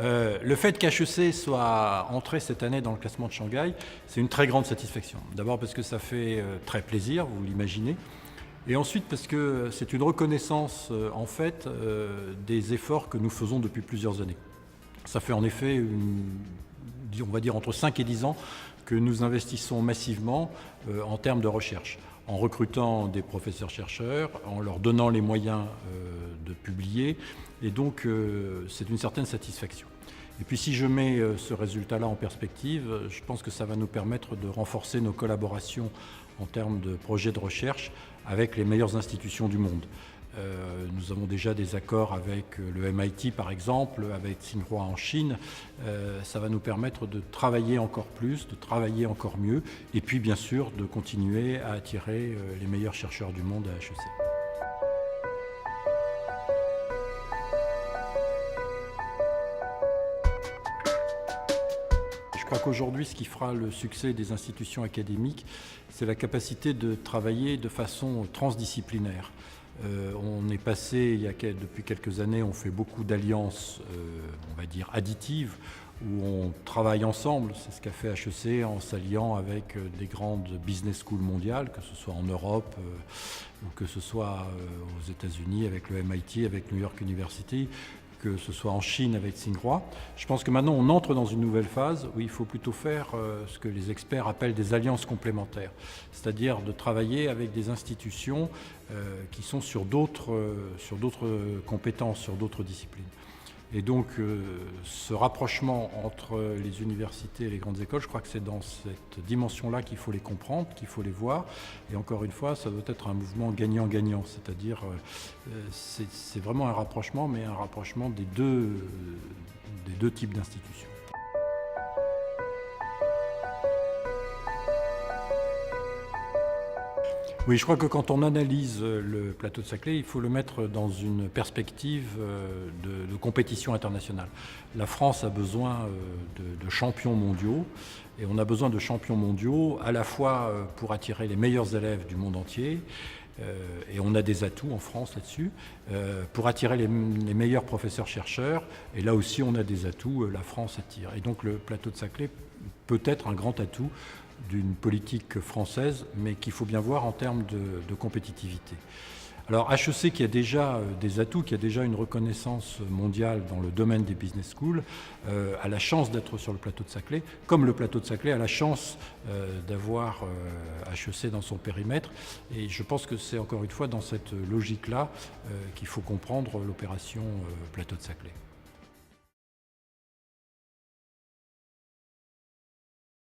Le fait qu'HEC soit entré cette année dans le classement de Shanghai, c'est une très grande satisfaction. D'abord parce que ça fait très plaisir, vous l'imaginez. Et ensuite parce que c'est une reconnaissance en fait des efforts que nous faisons depuis plusieurs années. Ça fait en effet, on va dire entre 5 et 10 ans que nous investissons massivement en termes de recherche, en recrutant des professeurs-chercheurs, en leur donnant les moyens de publier, et donc c'est une certaine satisfaction. Et puis si je mets ce résultat-là en perspective, je pense que ça va nous permettre de renforcer nos collaborations en termes de projets de recherche avec les meilleures institutions du monde. Nous avons déjà des accords avec le MIT par exemple, avec Tsinghua en Chine. Ça va nous permettre de travailler encore plus, de travailler encore mieux et puis bien sûr de continuer à attirer les meilleurs chercheurs du monde à HEC. Je crois qu'aujourd'hui, ce qui fera le succès des institutions académiques, c'est la capacité de travailler de façon transdisciplinaire. On est passé, depuis quelques années, on fait beaucoup d'alliances, on va dire additives, où on travaille ensemble. C'est ce qu'a fait HEC en s'alliant avec des grandes business schools mondiales, que ce soit en Europe ou que ce soit aux États-Unis avec le MIT, avec New York University, que ce soit en Chine avec Tsinghua. Je pense que maintenant on entre dans une nouvelle phase où il faut plutôt faire ce que les experts appellent des alliances complémentaires, c'est-à-dire de travailler avec des institutions qui sont sur d'autres compétences, sur d'autres disciplines. Et donc ce rapprochement entre les universités et les grandes écoles, je crois que c'est dans cette dimension-là qu'il faut les comprendre, qu'il faut les voir. Et encore une fois, ça doit être un mouvement gagnant-gagnant, c'est-à-dire c'est vraiment un rapprochement, mais un rapprochement des deux types d'institutions. Oui, je crois que quand on analyse le plateau de Saclay, il faut le mettre dans une perspective de compétition internationale. La France a besoin de champions mondiaux et on a besoin de champions mondiaux à la fois pour attirer les meilleurs élèves du monde entier, et on a des atouts en France là-dessus, pour attirer les meilleurs professeurs-chercheurs, et là aussi on a des atouts, la France attire. Et donc le plateau de Saclay peut être un grand atout d'une politique française, mais qu'il faut bien voir en termes de compétitivité. Alors HEC qui a déjà des atouts, qui a déjà une reconnaissance mondiale dans le domaine des business schools, a la chance d'être sur le plateau de Saclay, comme le plateau de Saclay a la chance d'avoir HEC dans son périmètre. Et je pense que c'est encore une fois dans cette logique-là qu'il faut comprendre l'opération plateau de Saclay.